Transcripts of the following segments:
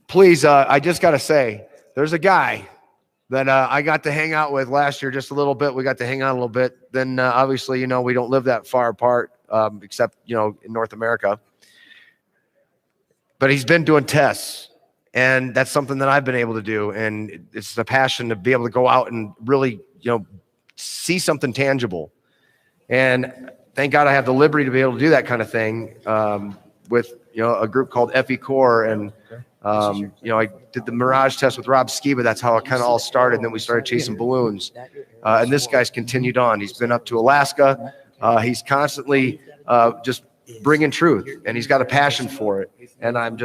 please, I just got to say, there's a guy that I got to hang out with last year just a little bit. We got to hang out a little bit. Then obviously, we don't live that far apart, except, in North America. But he's been doing tests, and that's something that I've been able to do. And it's a passion to be able to go out and really, see something tangible. And thank God I have the liberty to be able to do that kind of thing with, a group called FE Core. And, I did the Mirage test with Rob Skiba. That's how it kind of all started. And then we started chasing balloons. And this guy's continued on. He's been up to Alaska. He's constantly just bringing truth, and he's got a passion for it. And I'm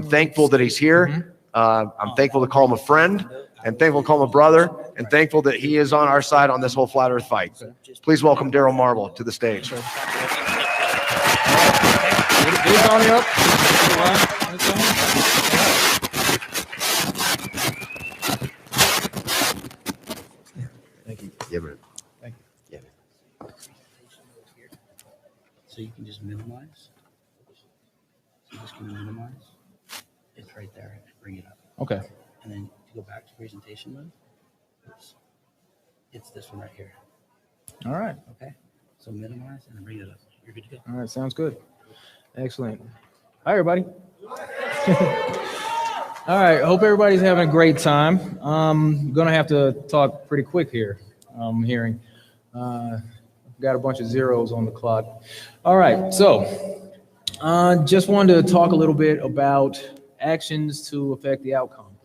thankful that he's here. I'm thankful to call him a friend, and thankful to call him a brother, and thankful that he is on our side on this whole flat earth fight. Please welcome Daryl Marble to the stage. Thank you. Yeah, man. Thank you. Yeah, man. So you can just minimize. So just can minimize. It's right there. Bring it up. Okay. And then to go back to presentation mode, it's this one right here. All right. Okay. So minimize and then bring it up. You're good to go. All right. Sounds good. Excellent. Hi, everybody. All right. Hope everybody's having a great time. I'm going to have to talk pretty quick here. I'm hearing. Got a bunch of zeros on the clock. All right. So just wanted to talk a little bit about actions to affect the outcome.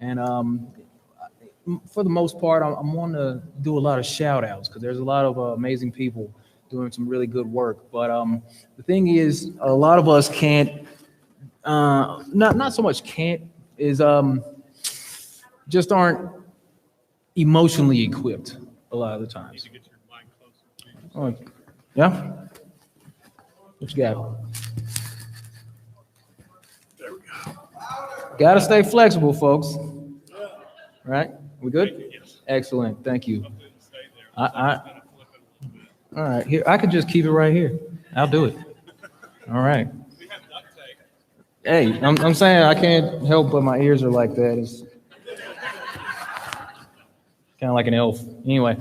And for the most part, I'm wanting to do a lot of shout outs because there's a lot of amazing people doing some really good work. But the thing is, a lot of us can't, not so much can't, is just aren't emotionally equipped a lot of the times. Oh, yeah? What you got? There we go. Got to stay flexible, folks. Right? We good? Excellent. Thank you. All right. Here, I could just keep it right here. I'll do it. All right. Hey, I'm saying I can't help but my ears are like that. It's kind of like an elf. Anyway,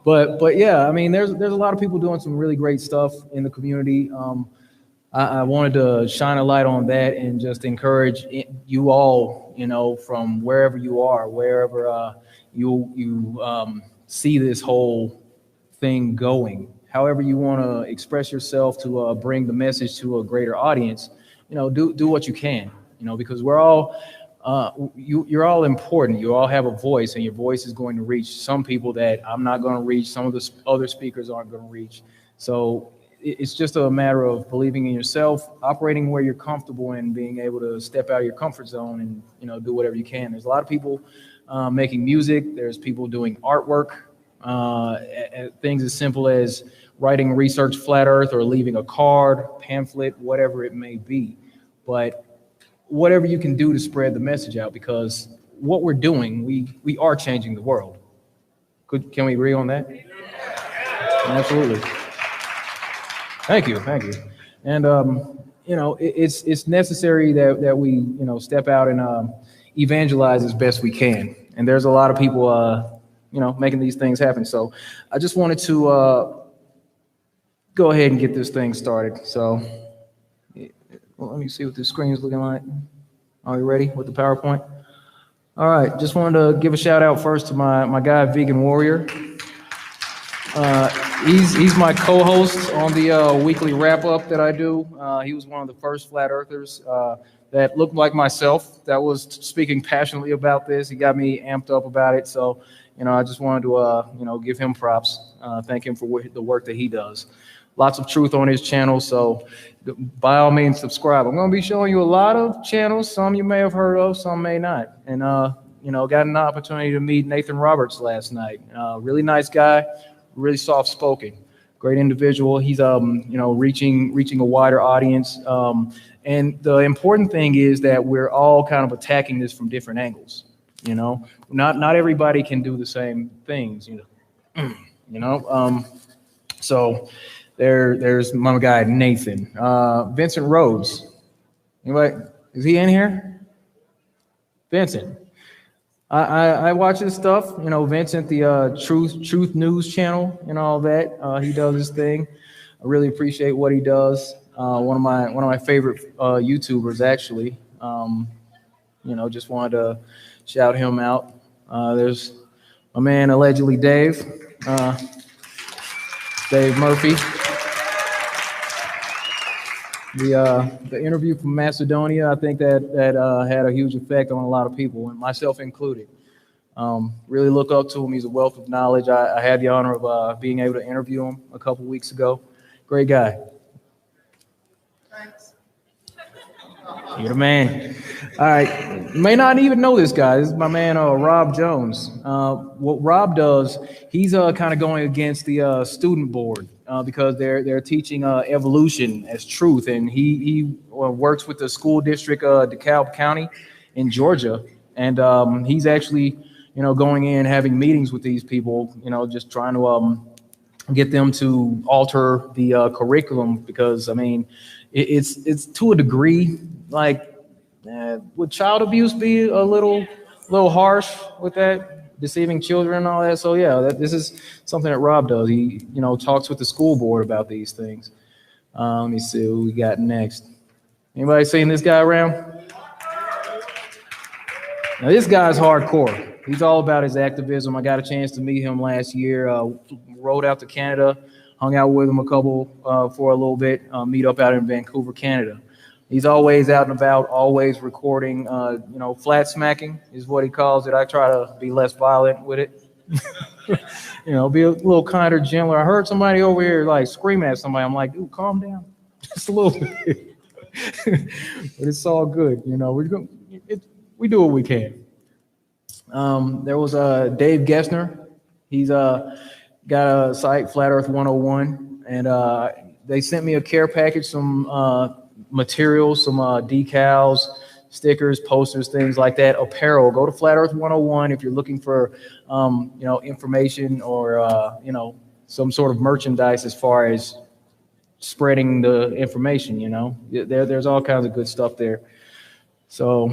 but yeah, I mean, there's a lot of people doing some really great stuff in the community. I wanted to shine a light on that and just encourage you all, from wherever you are, wherever you see this whole thing going, however you want to express yourself to bring the message to a greater audience, do what you can, because we're all, you're all important. You all have a voice, and your voice is going to reach some people that I'm not going to reach. Some of the other speakers aren't going to reach. So it's just a matter of believing in yourself, operating where you're comfortable, and being able to step out of your comfort zone and, do whatever you can. There's a lot of people making music. There's people doing artwork, things as simple as writing research flat earth or leaving a card, pamphlet, whatever it may be. But whatever you can do to spread the message out, because what we're doing, we are changing the world. Can we agree on that? Absolutely. Thank you. And it's necessary that we step out and evangelize as best we can. And there's a lot of people making these things happen. So I just wanted to go ahead and get this thing started. So let me see what the screen is looking like. Are you ready with the PowerPoint? All right, just wanted to give a shout out first to my guy, Vegan Warrior. He's my co-host on the weekly wrap-up that I do. He was one of the first flat earthers that looked like myself that was speaking passionately about this. He got me amped up about it. So, I just wanted to, give him props, thank him for the work that he does. Lots of truth on his channel, so by all means, subscribe. I'm going to be showing you a lot of channels. Some you may have heard of, some may not. And, got an opportunity to meet Nathan Roberts last night. Really nice guy, really soft-spoken, great individual. He's, reaching a wider audience. And the important thing is that we're all kind of attacking this from different angles. Not everybody can do the same things, So there's my guy, Nathan. Vincent Rhodes. Anybody? Is he in here? Vincent. I watch his stuff, you know, Vincent, the Truth News channel and all that. He does his thing. I really appreciate what he does. One of my favorite YouTubers, actually. You know, just wanted to shout him out. There's my man, allegedly Dave Murphy. The interview from Macedonia, I think that had a huge effect on a lot of people, and myself included. Really look up to him. He's a wealth of knowledge. I had the honor of being able to interview him a couple weeks ago. Great guy. Thanks. You're the man. All right. You may not even know this guy. This is my man, Rob Jones. What Rob does, he's kind of going against the student board because they're teaching evolution as truth, and he works with the school district, DeKalb County in Georgia, and he's actually, you know, going in having meetings with these people, you know, just trying to get them to alter the curriculum because, I mean, it's to a degree, like, would child abuse be a little harsh with that, deceiving children and all that? So yeah, this is something that Rob does. He, you know, talks with the school board about these things. Let me see what we got next. Anybody seen this guy around? Now this guy's hardcore. He's all about his activism. I got a chance to meet him last year. Rode out to Canada, hung out with him for a little bit. Meet up out in Vancouver, Canada. He's always out and about, always recording. You know, flat smacking is what he calls it. I try to be less violent with it. You know, be a little kinder, gentler. I heard somebody over here like scream at somebody. I'm like, dude, calm down, just a little bit. But it's all good. You know, we do what we can. There was Dave Gessner. He's got a site, Flat Earth 101, and they sent me a care package, some materials, some decals, stickers, posters, things like that, apparel. Go to Flat Earth 101 if you're looking for you know, information or you know, some sort of merchandise as far as spreading the information. You know, there's all kinds of good stuff there. So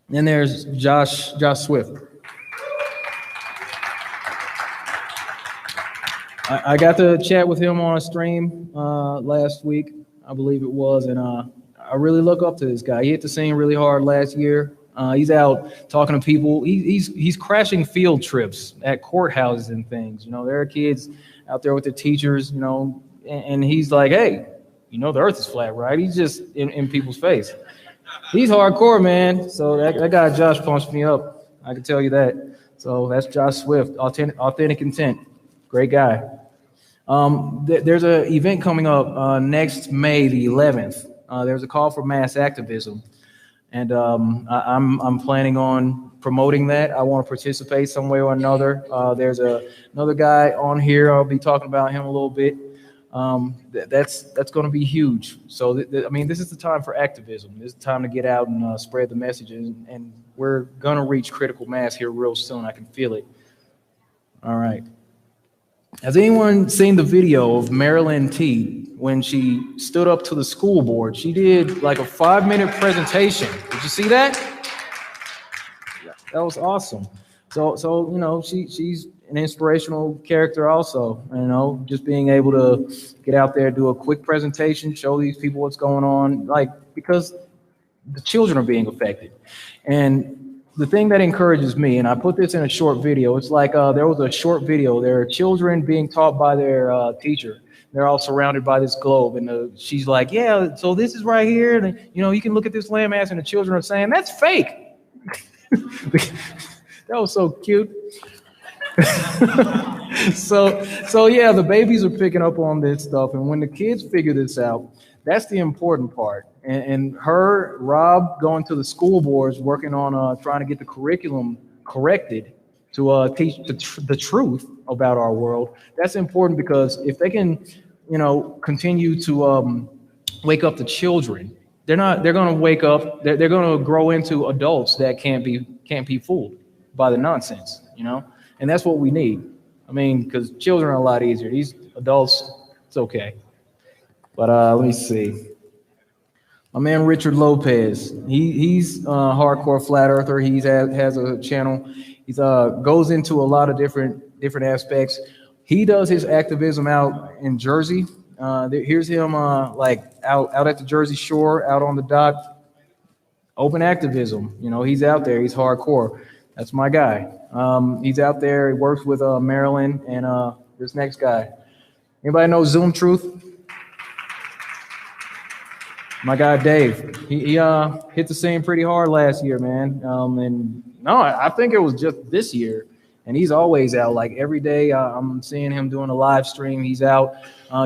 then there's Josh Swift. I got to chat with him on a stream last week, I believe it was, and I really look up to this guy. He hit the scene really hard last year. He's out talking to people. He's crashing field trips at courthouses and things. You know, there are kids out there with their teachers, you know, and he's like, hey, you know, the earth is flat, right? He's just in people's face. He's hardcore, man. So that guy Josh punched me up. I can tell you that. So that's Josh Swift, Authentic Intent. Great guy. There's an event coming up next May the 11th. There's a call for mass activism, and I'm planning on promoting that. I want to participate some way or another. There's another guy on here. I'll be talking about him a little bit. That's going to be huge. So I mean, this is the time for activism. This is the time to get out and spread the messages, and we're going to reach critical mass here real soon. I can feel it. All right. Has anyone seen the video of Marilyn T when she stood up to the school board? She did like a 5-minute presentation. Did you see that? That was awesome. So you know, she's an inspirational character also. You know, just being able to get out there, do a quick presentation, show these people what's going on, like, because the children are being affected. And the thing that encourages me, and I put this in a short video, it's like there was a short video. There are children being taught by their teacher. They're all surrounded by this globe, and she's like, yeah, so this is right here, and you know, you can look at this landmass, and the children are saying, that's fake. That was so cute. So yeah, the babies are picking up on this stuff, and when the kids figure this out, that's the important part. And Rob, going to the school boards, working on trying to get the curriculum corrected to teach the truth about our world. That's important, because if they can, you know, continue to wake up the children, they're going to wake up. They're going to grow into adults that can't be fooled by the nonsense, you know. And that's what we need. I mean, because children are a lot easier. These adults, it's okay. But let me see. My man Richard Lopez. He's a hardcore flat earther. Has a channel. He's goes into a lot of different aspects. He does his activism out in Jersey. Here's him like out at the Jersey Shore, out on the dock. Open activism. You know, he's out there. He's hardcore. That's my guy. He's out there. He works with Maryland and this next guy. Anybody know Zoom Truth? My guy Dave, he hit the scene pretty hard last year, man. And no, I think it was just this year. And he's always out. Like every day, I'm seeing him doing a live stream. He's out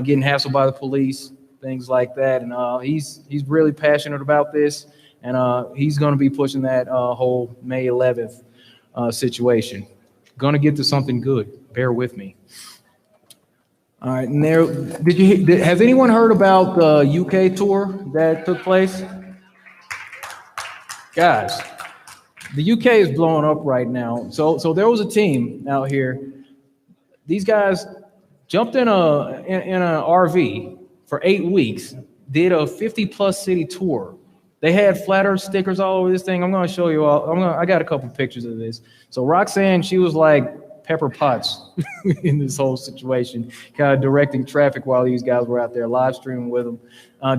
getting hassled by the police, things like that. And he's really passionate about this. And he's going to be pushing that whole May 11th situation. Going to get to something good. Bear with me. All right, and has anyone heard about the UK tour that took place? Guys, the UK is blowing up right now. So there was a team out here. These guys jumped in an RV for 8 weeks, did a 50+ city tour. They had flat earth stickers all over this thing. I'm going to show you all. I got a couple pictures of this. So Roxanne, she was like Pepper Potts in this whole situation, kind of directing traffic while these guys were out there live streaming with them,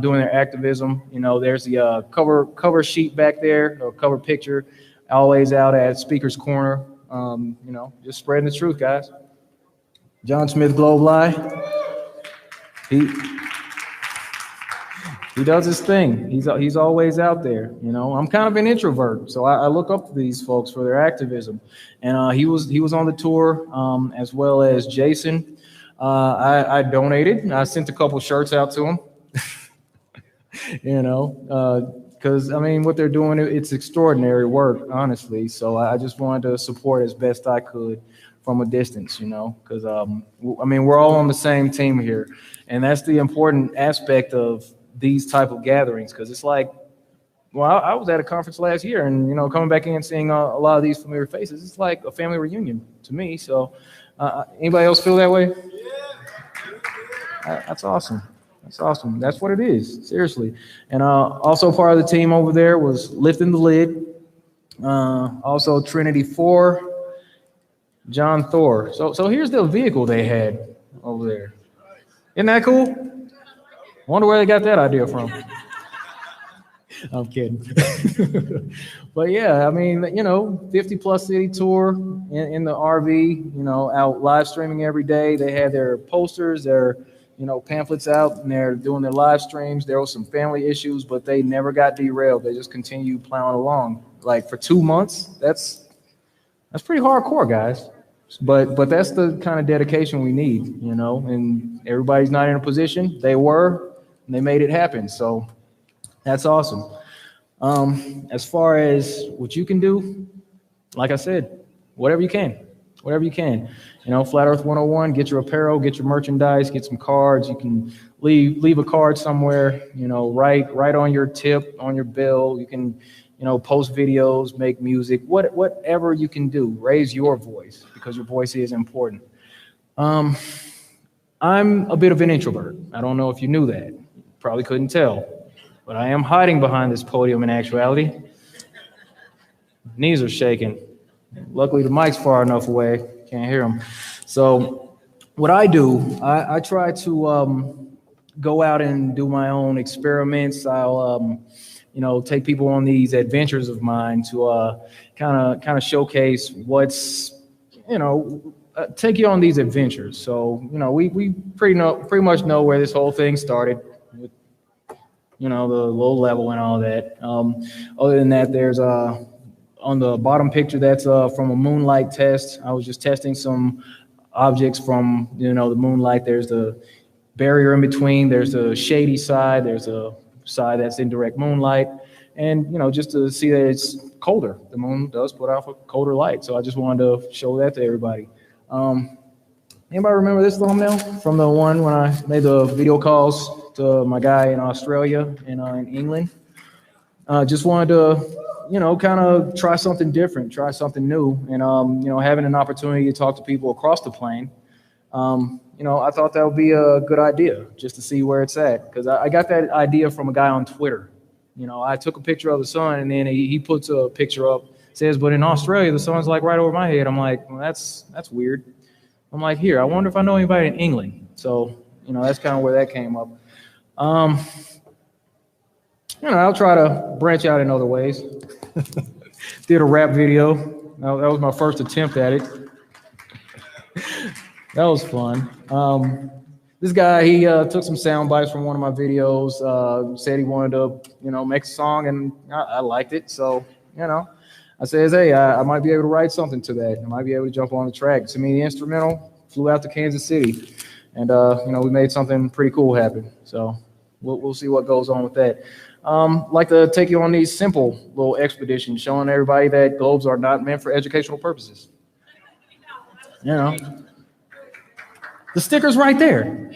doing their activism. You know, there's the cover sheet back there, or cover picture, always out at Speaker's Corner. You know, just spreading the truth, guys. John Smith Globe Live. He does his thing. He's always out there. You know, I'm kind of an introvert, so I look up to these folks for their activism. And he was on the tour, as well as Jason. I donated. I sent a couple shirts out to him. You know, because I mean, what they're doing, it's extraordinary work, honestly. So I just wanted to support as best I could from a distance, you know, because I mean, we're all on the same team here, and that's the important aspect of these type of gatherings, because it's like, well, I was at a conference last year, and you know, coming back in and seeing a lot of these familiar faces, it's like a family reunion to me. So anybody else feel that way? That's awesome. That's awesome. That's what it is, seriously. And also part of the team over there was Lifting the Lid, also Trinity 4, John Thor. So here's the vehicle they had over there. Isn't that cool? Wonder where they got that idea from. I'm kidding. But yeah, I mean, you know, 50+ city tour in the RV, you know, out live streaming every day. They had their posters, their, you know, pamphlets out, and they're doing their live streams. There was some family issues, but they never got derailed. They just continued plowing along. Like for 2 months, that's pretty hardcore, guys. But that's the kind of dedication we need, you know, and everybody's not in a position. They were, and they made it happen. So that's awesome. As far as what you can do, like I said, whatever you can. You know, Flat Earth 101, get your apparel, get your merchandise, get some cards. You can leave a card somewhere, you know, write on your tip, on your bill. You can, you know, post videos, make music, whatever you can do. Raise your voice, because your voice is important. I'm a bit of an introvert. I don't know if you knew that. Probably couldn't tell, but I am hiding behind this podium in actuality. Knees are shaking. Luckily, the mic's far enough away, can't hear them. So what I do, I try to go out and do my own experiments. I'll, you know, take people on these adventures of mine to kind of showcase what's, you know, take you on these adventures. So, you know, we pretty much know where this whole thing started. You know, the low level and all that. Other than that, there's on the bottom picture, that's from a moonlight test. I was just testing some objects from, you know, the moonlight. There's the barrier in between. There's the shady side. There's a side that's in direct moonlight. And, you know, just to see that it's colder. The moon does put off a colder light. So I just wanted to show that to everybody. Anybody remember this thumbnail from the one when I made the video calls to my guy in Australia and in England? Just wanted to, you know, kind of try something different, try something new. And, you know, having an opportunity to talk to people across the plane, you know, I thought that would be a good idea just to see where it's at. Because I got that idea from a guy on Twitter. You know, I took a picture of the sun, and then he puts a picture up, says, but in Australia, the sun's like right over my head. I'm like, well, that's weird. I'm like, here, I wonder if I know anybody in England. So, you know, that's kind of where that came up. You know, I'll try to branch out in other ways. Did a rap video. That was my first attempt at it. That was fun. This guy, he took some sound bites from one of my videos, said he wanted to, you know, make a song, and I liked it. So, you know, I says, hey, I might be able to write something to that. I might be able to jump on the track. Send me the instrumental, flew out to Kansas City, and, you know, we made something pretty cool happen. So we'll see what goes on with that. Like to take you on these simple little expeditions, showing everybody that globes are not meant for educational purposes. You know, the sticker's right there.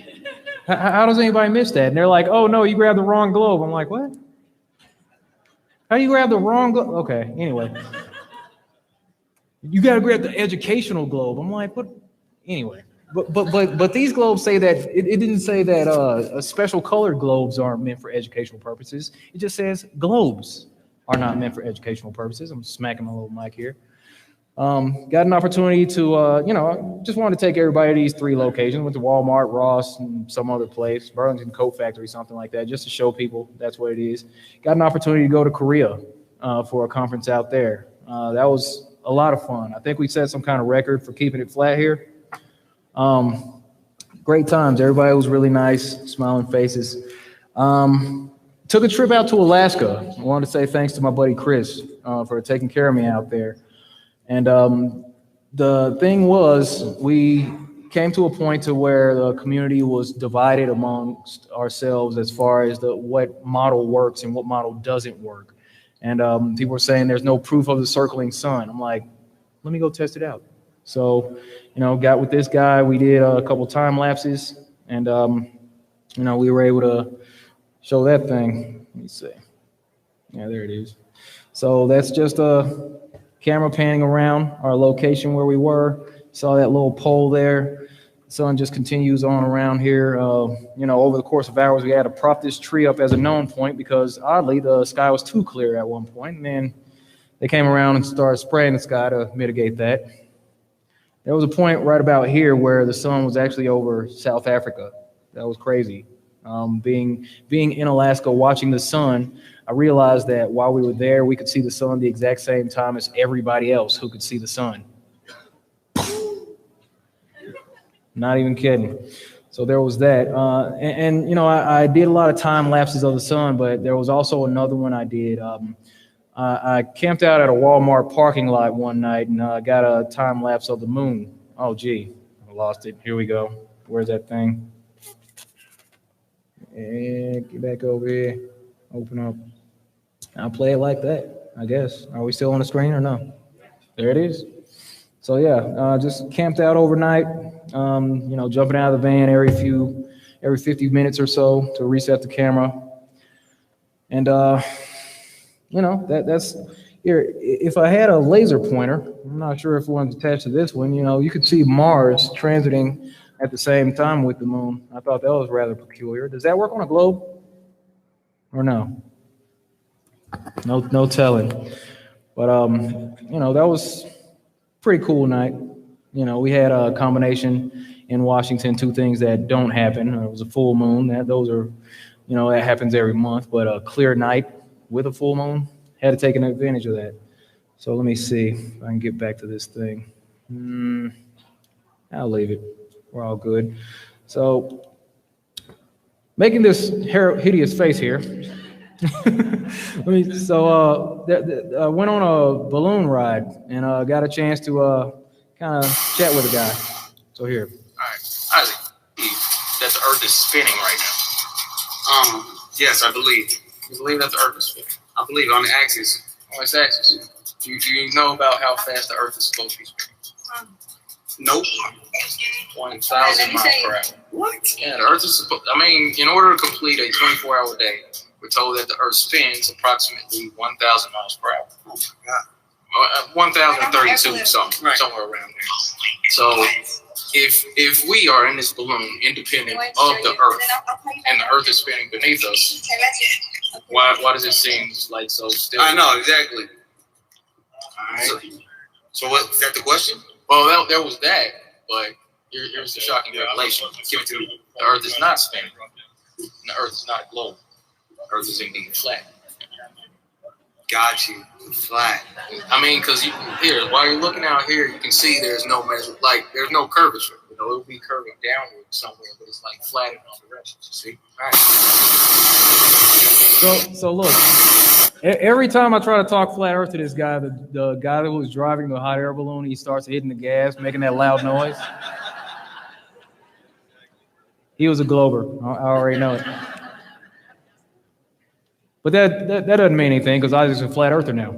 How does anybody miss that? And they're like, oh no, you grabbed the wrong globe. I'm like, what? How do you grab the wrong globe? Okay, anyway. You got to grab the educational globe. I'm like, what? Anyway. But these globes say that it didn't say that special colored globes aren't meant for educational purposes. It just says globes are not meant for educational purposes. I'm smacking my little mic here. Got an opportunity to, you know, just wanted to take everybody to these 3 locations. Went to Walmart, Ross, and some other place, Burlington Coat Factory, something like that, just to show people that's what it is. Got an opportunity to go to Korea for a conference out there. That was a lot of fun. I think we set some kind of record for keeping it flat here. Great times. Everybody was really nice, smiling faces. Took a trip out to Alaska. I wanted to say thanks to my buddy Chris for taking care of me out there. And the thing was, we came to a point to where the community was divided amongst ourselves as far as what model works and what model doesn't work. And people were saying there's no proof of the circling sun. I'm like, let me go test it out. So, you know, got with this guy. We did a couple time lapses, and you know, we were able to show that thing. Let me see. Yeah, there it is. So that's just a camera panning around our location where we were. Saw that little pole there. The sun just continues on around here. You know, over the course of hours, we had to prop this tree up as a known point because oddly the sky was too clear at one point, and then they came around and started spraying the sky to mitigate that. There was a point right about here where the sun was actually over South Africa. That was crazy. Being in Alaska, watching the sun, I realized that while we were there, we could see the sun the exact same time as everybody else who could see the sun. Not even kidding. So there was that. And you know, I did a lot of time lapses of the sun, but there was also another one I did. I camped out at a Walmart parking lot one night and got a time lapse of the moon. Oh, gee, I lost it. Here we go. Where's that thing? And get back over here. Open up. I'll play it like that, I guess. Are we still on the screen or no? There it is. So yeah, just camped out overnight. You know, jumping out of the van every 50 minutes or so to reset the camera. And you know, that's here. If I had a laser pointer, I'm not sure if one's attached to this one, you know, you could see Mars transiting at the same time with the moon. I thought that was rather peculiar. Does that work on a globe or no? No telling. But, you know, that was a pretty cool night. You know, we had a combination in Washington, 2 things that don't happen. It was a full moon. Those are, you know, that happens every month, but a clear night with a full moon, had to take advantage of that. So let me see if I can get back to this thing. I'll leave it. We're all good. So making this hideous face here. I went on a balloon ride and got a chance to kind of chat with a guy. So here. All right, Isaac, that the Earth is spinning right now. Yes, I believe. I believe that the Earth is spinning. I believe on the axis, on its axis. Do you know about how fast the Earth is supposed to be spinning? Nope. 1,000 miles per hour. What? Yeah, the Earth is supposed. I mean, in order to complete a 24-hour day, we're told that the Earth spins approximately 1,000 miles per hour. Oh my God. 1,032, somewhere around there. So, if we are in this balloon, independent of the Earth, and the Earth is spinning beneath us, Why does it seem like so still? I know exactly. All right. So what is that the question? Well, there was that, but here's the shocking revelation. Give it to me. The Earth is not spinning. And the Earth is not a globe. The Earth is indeed flat. Got you. Flat. I mean, because here, while you're looking out here, you can see there's no measure, like there's no curvature. You know, it'll be curving downward somewhere, but it's like flat in all directions. You see? All right. So look, every time I try to talk flat Earth to this guy, the guy that was driving the hot air balloon, he starts hitting the gas, making that loud noise. He was a glober. I already know it. But that doesn't mean anything because I was a flat earther now.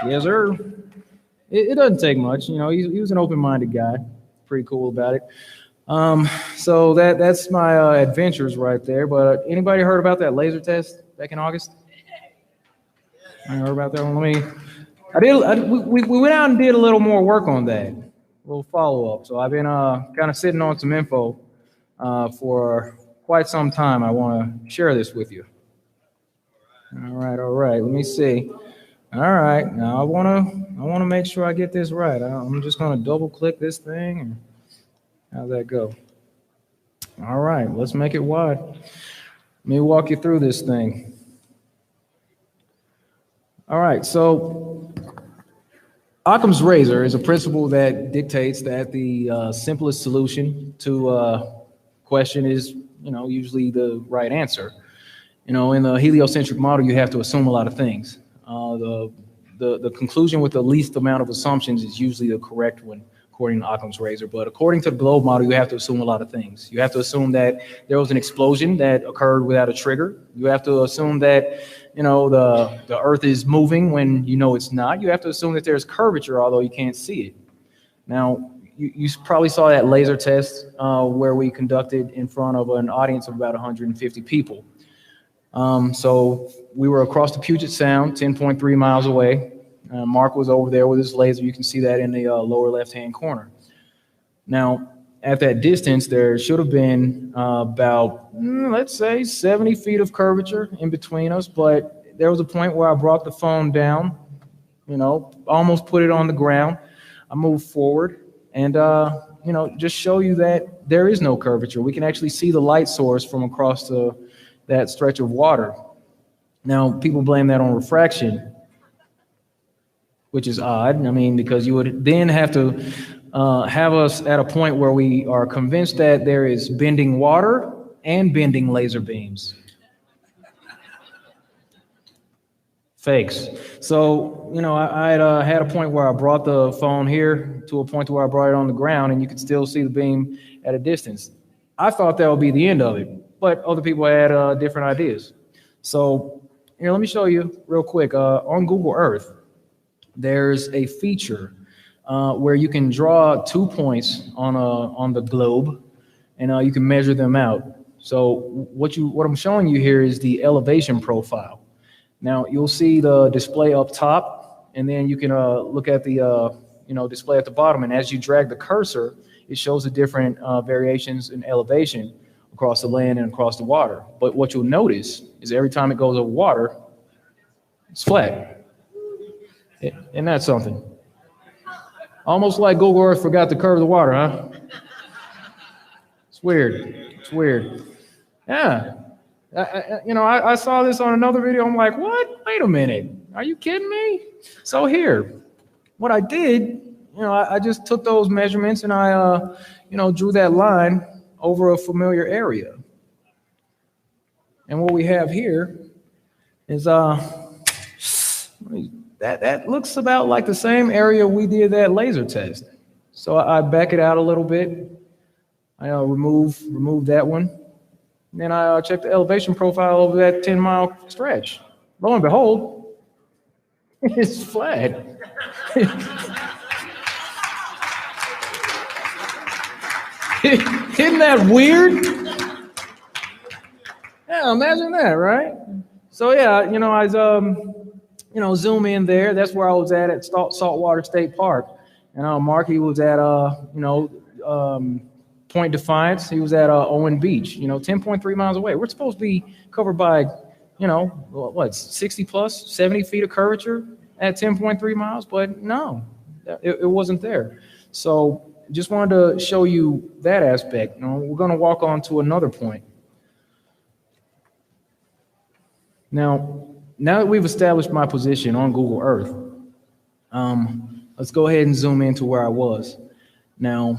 Yes, sir. It doesn't take much. You know, he was an open-minded guy. Pretty cool about it. So that's my adventures right there. But anybody heard about that laser test back in August? I heard about that one. We went out and did a little more work on that, a little follow-up. So I've been kind of sitting on some info for quite some time. I want to share this with you. All right. Let me see. All right, now I want to make sure I get this right. I'm just going to double-click this thing. And how's that go? All right, let's make it wide. Let me walk you through this thing. All right, so Occam's razor is a principle that dictates that the simplest solution to a question is, usually the right answer. In the heliocentric model, you have to assume a lot of things. The conclusion with the least amount of assumptions is usually the correct one, according to Occam's razor. But according to the globe model, you have to assume a lot of things. You have to assume that there was an explosion that occurred without a trigger. You have to assume that, the Earth is moving when it's not. You have to assume that there's curvature, although you can't see it. Now, you probably saw that laser test where we conducted in front of an audience of about 150 people. So we were across the Puget Sound, 10.3 miles away. Mark was over there with his laser. You can see that in the lower left-hand corner. Now, at that distance, there should have been about, let's say, 70 feet of curvature in between us. But there was a point where I brought the phone down, almost put it on the ground. I moved forward and, just show you that there is no curvature. We can actually see the light source from across that stretch of water. Now, people blame that on refraction, which is odd. I mean, because you would then have to have us at a point where we are convinced that there is bending water and bending laser beams. Fakes. So, I had a point where I brought the phone here to a point where I brought it on the ground and you could still see the beam at a distance. I thought that would be the end of it. But other people had different ideas. So here, let me show you real quick. On Google Earth, there's a feature where you can draw 2 points on the globe, and you can measure them out. So what I'm showing you here is the elevation profile. Now you'll see the display up top, and then you can look at the display at the bottom. And as you drag the cursor, it shows the different variations in elevation across the land and across the water. But what you'll notice is every time it goes over water, it's flat. Isn't that something? Almost like Google Earth forgot to curve the water, huh? It's weird. Yeah. I saw this on another video. I'm like, what? Wait a minute. Are you kidding me? So here, what I did, I just took those measurements and I, drew that line over a familiar area. And what we have here is that looks about like the same area we did that laser test. So I back it out a little bit. I remove that one. And then I check the elevation profile over that 10-mile stretch. Lo and behold, it's flat. Isn't that weird? Yeah, imagine that, right? So yeah, I zoom in there. That's where I was at Saltwater State Park. And Mark, he was at Point Defiance. He was at Owen Beach, 10.3 miles away. We're supposed to be covered by, 60 plus, 70 feet of curvature at 10.3 miles, but no, it wasn't there. So just wanted to show you that aspect. We're going to walk on to another point. Now that we've established my position on Google Earth, let's go ahead and zoom into where I was. Now,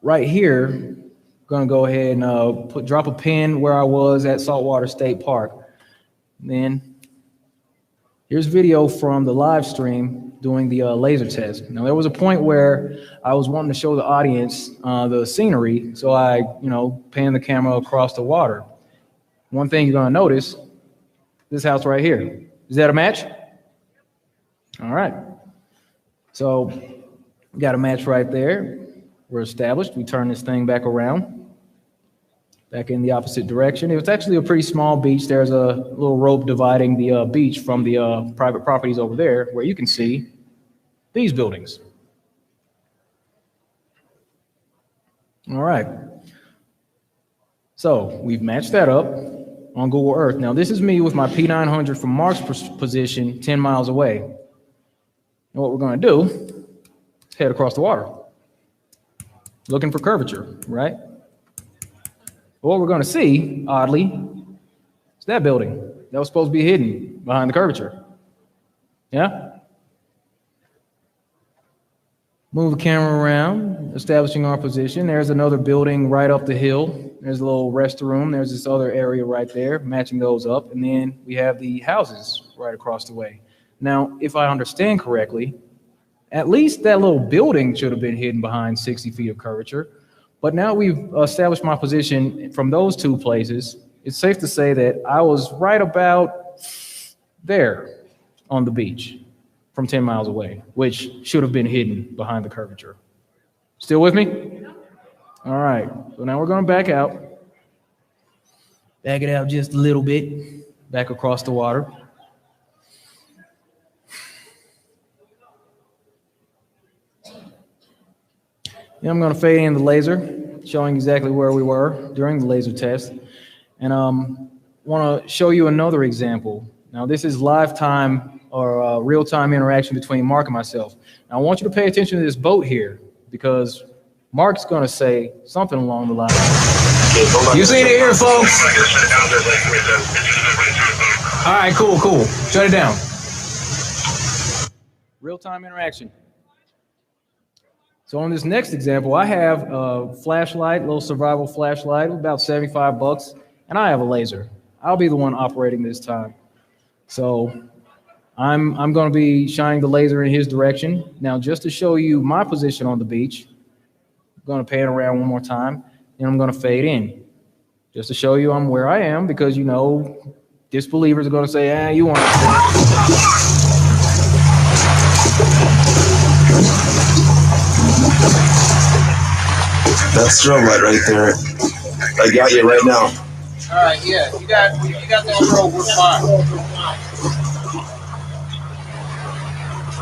right here, I'm going to go ahead and drop a pin where I was at Saltwater State Park. And then here's video from the live stream doing the laser test. Now, there was a point where I was wanting to show the audience the scenery, so I, panned the camera across the water. One thing you're going to notice, this house right here. Is that a match? All right. So we got a match right there. We're established. We turn this thing back around, back in the opposite direction. It was actually a pretty small beach. There's a little rope dividing the beach from the private properties over there, where you can see these buildings. All right. So we've matched that up on Google Earth. Now, this is me with my P900 from Mark's position 10 miles away. And what we're going to do is head across the water, looking for curvature, right? What we're going to see, oddly, is that building that was supposed to be hidden behind the curvature. Yeah? Move the camera around, establishing our position. There's another building right up the hill. There's a little restroom. There's this other area right there, matching those up. And then we have the houses right across the way. Now, if I understand correctly, at least that little building should have been hidden behind 60 feet of curvature. But now we've established my position from those two places, it's safe to say that I was right about there on the beach from 10 miles away, which should have been hidden behind the curvature. Still with me? All right, so now we're going to back out. Back it out just a little bit, back across the water. And I'm going to fade in the laser, showing exactly where we were during the laser test. And want to show you another example. Now, this is live time or real-time interaction between Mark and myself. Now, I want you to pay attention to this boat here, because Mark's going to say something along the lines. You seen it here, folks? All right, cool. Shut it down. Real-time interaction. So on this next example, I have a flashlight, little survival flashlight, about $75, and I have a laser. I'll be the one operating this time. So I'm going to be shining the laser in his direction. Now, just to show you my position on the beach, I'm going to pan around one more time, and I'm going to fade in, just to show you I'm where I am, because, disbelievers are going to say, you want to. That strobe light right there. I got you right now. All right, yeah, you got that strobe. We're fine.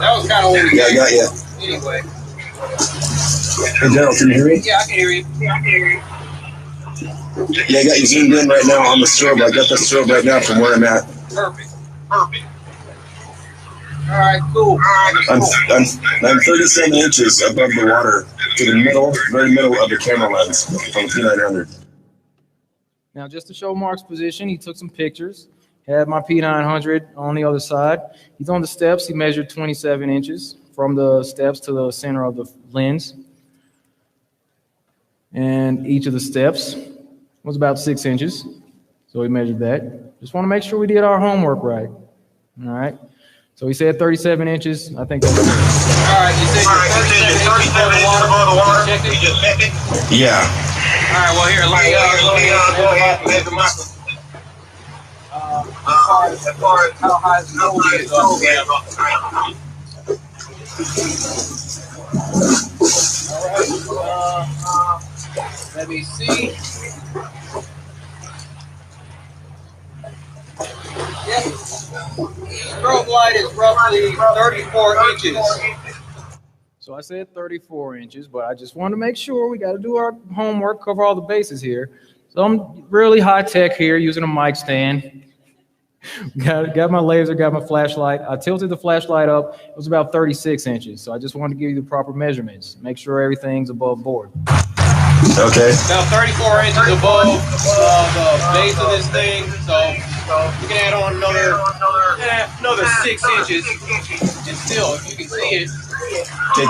That was kind of what we I got you. Anyway. Hey, Daryl, can you hear me? Yeah, I can hear you. Yeah, I got you zoomed in right now on the strobe. I got the strobe right now from where I'm at. Perfect. All right, cool. I'm 37 inches above the water to the middle, very middle of the camera lens from P900. Now, just to show Mark's position, he took some pictures. Had my P900 on the other side. He's on the steps. He measured 27 inches from the steps to the center of the lens. And each of the steps was about 6 inches. So we measured that. Just want to make sure we did our homework right. All right. So he said 37 inches. I think that's it. All right, you said you're 37 inches above the water. You just checked it? Yeah. All right, well, here, let me go ahead and measure my. As far as how high the nose is off the ground. All right, let me see. Strobe light is roughly 34 inches. So I said 34 inches, but I just wanted to make sure we got to do our homework, cover all the bases here. So I'm really high tech here using a mic stand. Got my laser, got my flashlight. I tilted the flashlight up. It was about 36 inches. So I just wanted to give you the proper measurements. Make sure everything's above board. Okay. Now 34 inches above the base of this thing, so you can add on another 6 inches. And still, if you can see it. Okay,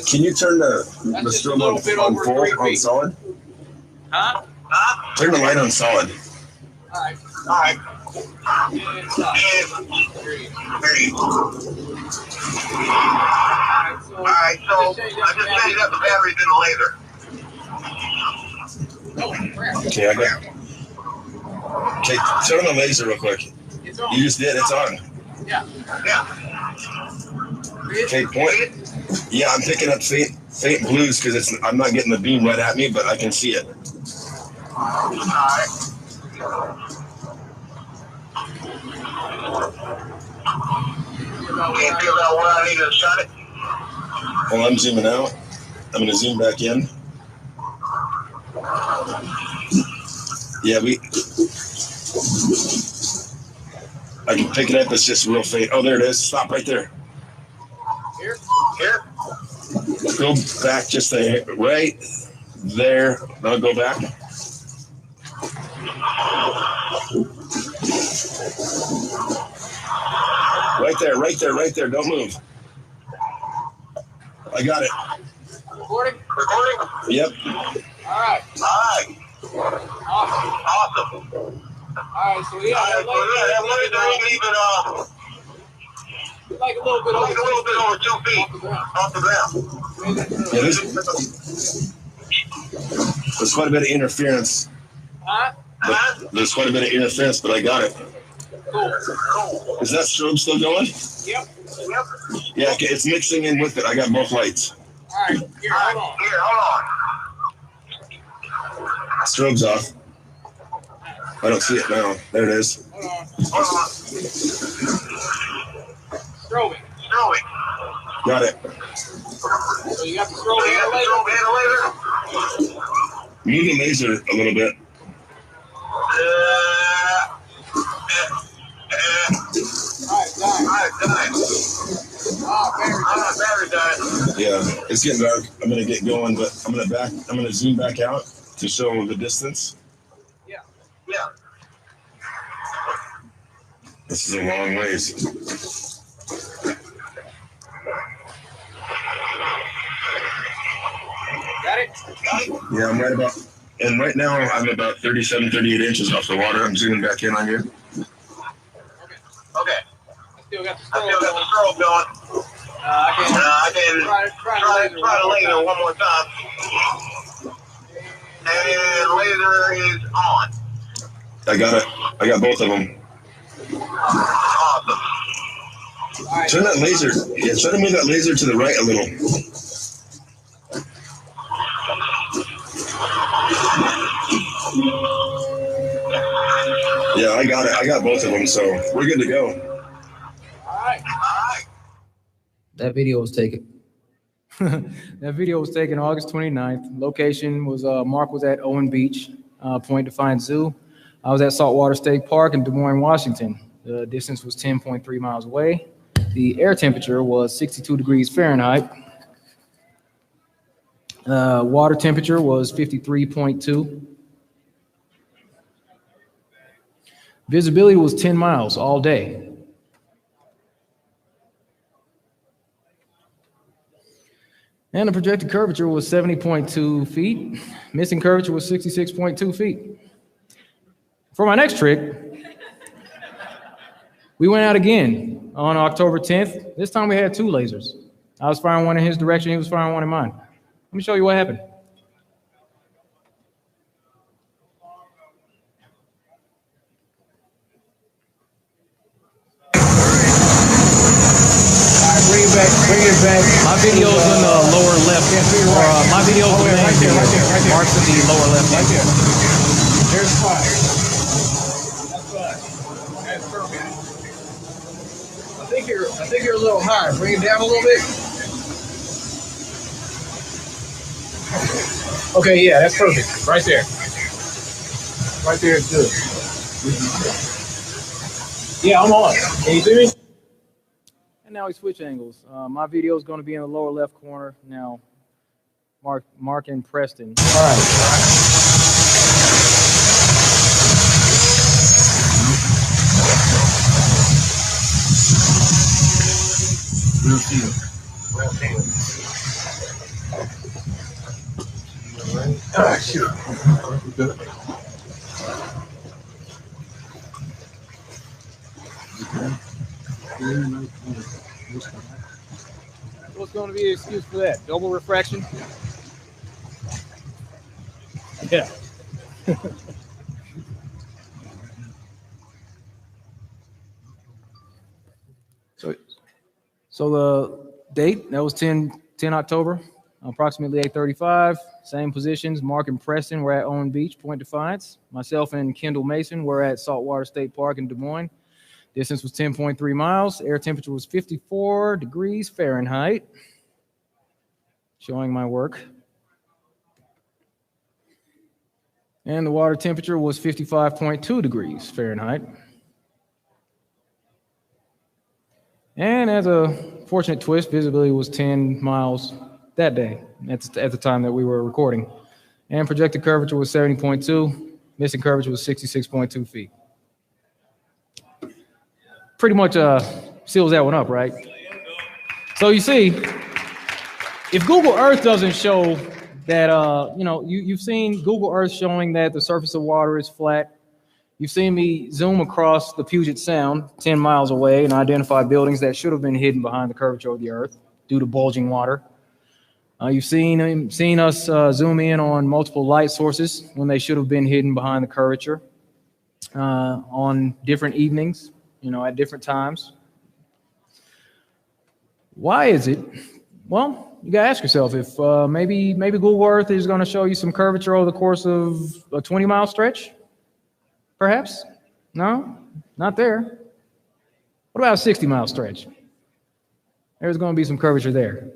can you turn the strobe on full on solid? Huh? Turn the light on solid. All right. Okay, I got. Okay, turn on the laser real quick. It's on. You just did. It's on. Yeah. Okay, point. Yeah, I'm picking up faint blues because I'm not getting the beam right at me, but I can see it. Can't feel out where I need to shut it. Well, I'm zooming out. I'm going to zoom back in. Yeah, I can pick it up. It's just real faint. Oh, there it is. Stop right there. Here. Go back just right there. Now go back. Right there. Don't move. I got it. Recording? Yep. All right. Awesome. All right, so yeah, like a little bit over 2 feet off the ground. Yeah, there's quite a bit of interference. Huh? There's quite a bit of interference, but I got it. Cool. Is that strobe still going? Yep. Yeah, okay, it's mixing in with it. I got both lights. All right, here, hold on. Strobe's off. I don't see it now. There it is. Hold on. Strobing. Got it. So you got the strobe and the laser? Move the laser a little bit. Battery died. Yeah, it's getting dark. I'm gonna get going, but I'm gonna zoom back out to show the distance. Yeah. This is a long ways. Got it? Yeah, I'm right about, and right now I'm about 37, 38 inches off the water. I'm zooming back in on you. Okay. I still got the strobe going. I can try the laser one more time. And laser is on. I got it. I got both of them. Awesome. Right. Turn that laser. Yeah, try to move that laser to the right a little. Yeah, I got it. I got both of them, so we're good to go. All right. That video was taken. That video was taken August 29th. Location was Mark was at Owen Beach, Point Defiance Zoo. I was at Saltwater State Park in Des Moines, Washington. The distance was 10.3 miles away. The air temperature was 62 degrees Fahrenheit. Water temperature was 53.2. Visibility was 10 miles all day. And the projected curvature was 70.2 feet. Missing curvature was 66.2 feet. For my next trick, we went out again on October 10th. This time we had two lasers. I was firing one in his direction, he was firing one in mine. Let me show you what happened. Bring it back. My video's in the lower left. My video's the main video. Mark's in the lower left. Right there. There's fire. That's fine. That's perfect. I think you're a little high. Bring it down a little bit. Okay, yeah, that's perfect. Right there. Right there is good. Yeah, I'm on. Can you see me? And now we switch angles. My video is going to be in the lower left corner. Now, Mark and Preston. All right. We'll see you. Ah, shoot. What's going to be the excuse for that? Double refraction? Yeah. So the date, that was 10 October, approximately 8:35. Same positions. Mark and Preston were at Owen Beach, Point Defiance. Myself and Kendall Mason were at Saltwater State Park in Des Moines. Distance was 10.3 miles. Air temperature was 54 degrees Fahrenheit. Showing my work. And the water temperature was 55.2 degrees Fahrenheit. And as a fortunate twist, visibility was 10 miles that day at the time that we were recording. And projected curvature was 70.2. Missing curvature was 66.2 feet. Pretty much seals that one up, right? So you see, if Google Earth doesn't show that, you've seen Google Earth showing that the surface of water is flat. You've seen me zoom across the Puget Sound 10 miles away and identify buildings that should have been hidden behind the curvature of the Earth due to bulging water. You've seen us zoom in on multiple light sources when they should have been hidden behind the curvature on different evenings, at different times. Why is it? Well, you gotta ask yourself if maybe Google Earth is going to show you some curvature over the course of a 20-mile stretch. Perhaps? No, not there. What about a 60-mile stretch? There's going to be some curvature there.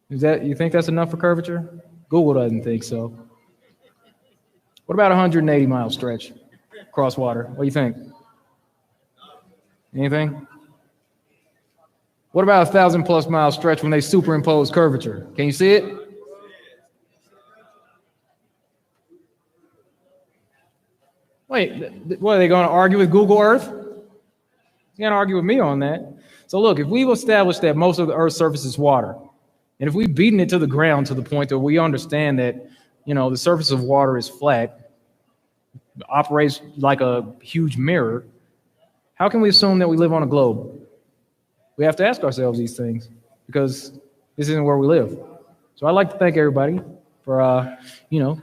You think that's enough for curvature? Google doesn't think so. What about a 180-mile stretch across water? What do you think? Anything? What about a 1,000+ mile stretch when they superimpose curvature? Can you see it? Wait, what, are they going to argue with Google Earth? You can't argue with me on that. So look, if we've established that most of the Earth's surface is water, and if we've beaten it to the ground to the point that we understand that, the surface of water is flat, operates like a huge mirror, how can we assume that we live on a globe? We have to ask ourselves these things because this isn't where we live. So I'd like to thank everybody for,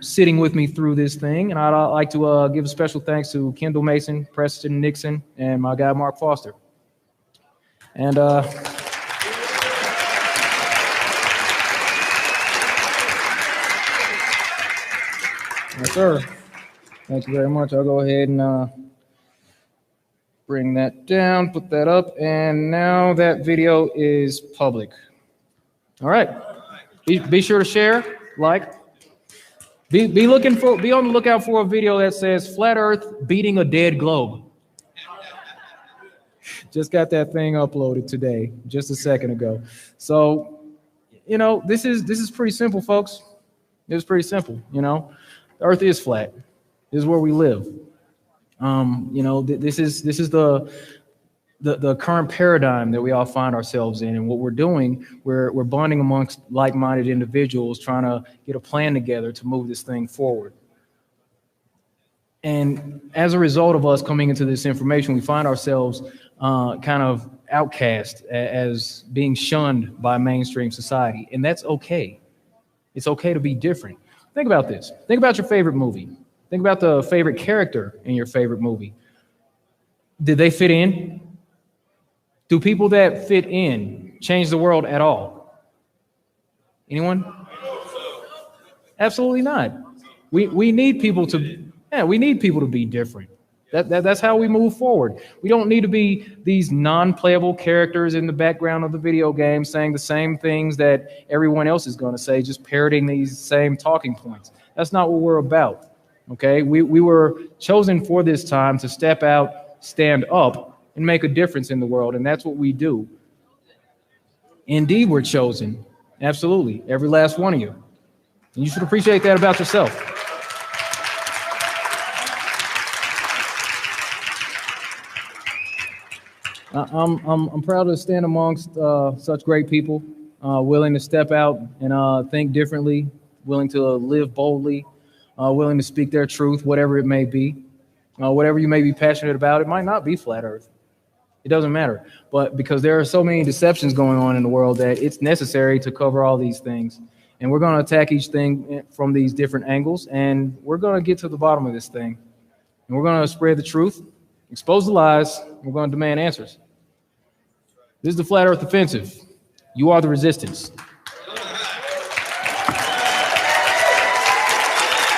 sitting with me through this thing. And I'd like to give a special thanks to Kendall Mason, Preston Nixon, and my guy, Mark Foster. And yes, sir. Thank you very much. I'll go ahead and bring that down, put that up, and now that video is public. All right. Be sure to share, like. Be on the lookout for a video that says "Flat Earth beating a dead globe." Just got that thing uploaded today, just a second ago. So, this is pretty simple, folks. It's pretty simple. The Earth is flat. This is where we live. This is the current paradigm that we all find ourselves in. And what we're doing, we're bonding amongst like-minded individuals, trying to get a plan together to move this thing forward. And as a result of us coming into this information, we find ourselves kind of outcast as being shunned by mainstream society. And that's okay. It's okay to be different. Think about this. Think about your favorite movie. Think about the favorite character in your favorite movie. Did they fit in? Do people that fit in change the world at all? Anyone? Absolutely not. We need people to be different. That's how we move forward. We don't need to be these non-playable characters in the background of the video game saying the same things that everyone else is going to say, just parroting these same talking points. That's not what we're about, okay? We were chosen for this time to step out, stand up, and make a difference in the world, and that's what we do. Indeed, we're chosen. Absolutely, every last one of you. And you should appreciate that about yourself. I'm proud to stand amongst such great people, willing to step out and think differently, willing to live boldly, willing to speak their truth, whatever it may be, whatever you may be passionate about. It might not be flat Earth. It doesn't matter. But because there are so many deceptions going on in the world that it's necessary to cover all these things. And we're going to attack each thing from these different angles, and we're going to get to the bottom of this thing. And we're going to spread the truth, expose the lies, and we're going to demand answers. This is the Flat Earth Offensive. You are the resistance.